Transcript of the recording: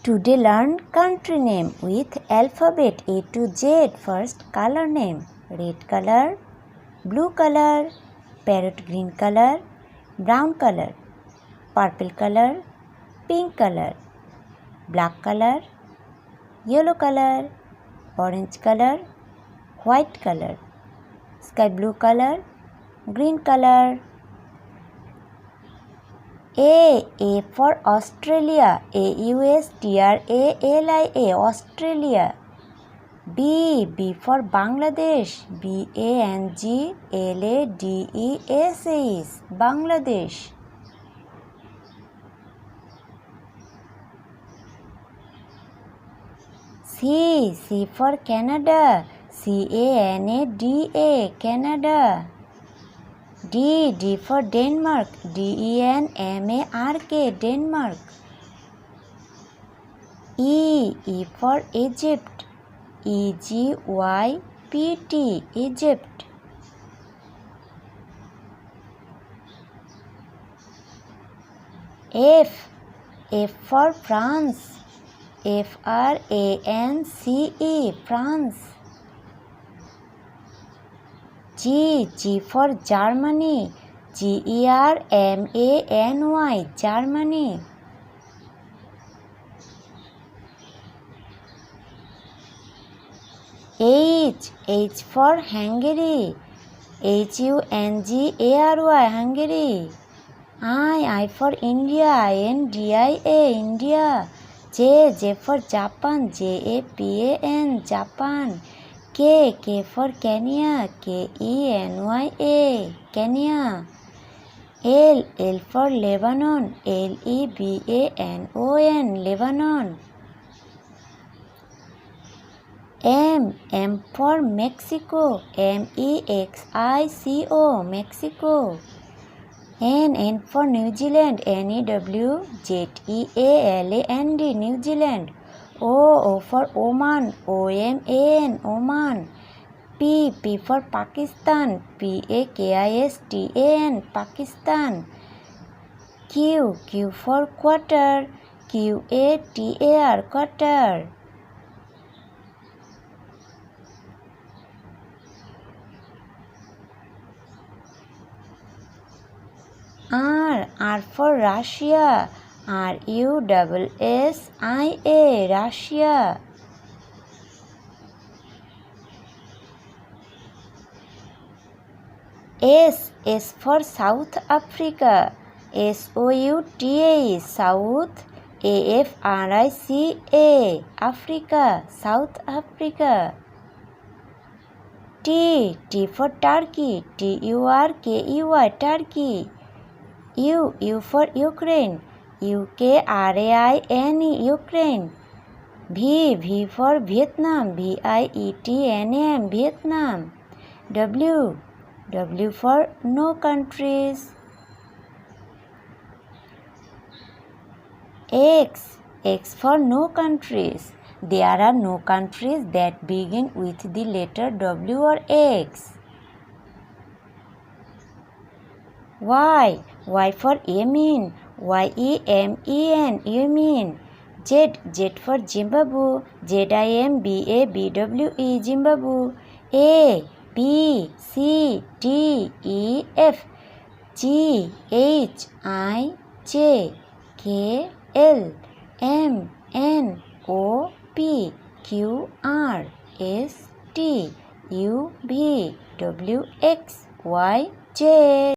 Today learn country name with alphabet A to Z. First color name: red color, blue color, parrot green color, brown color, purple color, pink color, black color, yellow color, orange color, white color, sky blue color, green color. A for Australia, Australia, Australia. B for Bangladesh, Bangladesh, Bangladesh. C for Canada, Canada, Canada. D for Denmark, Denmark, Denmark. E for Egypt, Egypt, Egypt. F for France, France, France. G for Germany, Germany, Germany. H for Hungary, Hungary, Hungary. I for India, India, India. J for Japan, Japan, Japan. K for Kenya, Kenya, Kenya. L for Lebanon, Lebanon, Lebanon. M for Mexico, Mexico, Mexico. N for New Zealand, Newzealand, New Zealand. O for Oman, Oman, Oman. P for Pakistan, Pakistan, Pakistan. Q for Qatar, Qatar, Qatar. R for Russia, Russia, Russia. S for South Africa, South, South, Africa, Africa, South Africa. T for Turkey, Turkey, Turkey. U for Ukraine, Ukraine, Ukraine. V for Vietnam, Vietnam, Vietnam. W for no countries. X for no countries. There are no countries that begin with the letter W or X. Y for Yemen, Yemen. Z for Zimbabwe, Zimbabwe, Zimbabwe. A B C D E F G H I J K L M N O P Q R S T U V W X Y Z.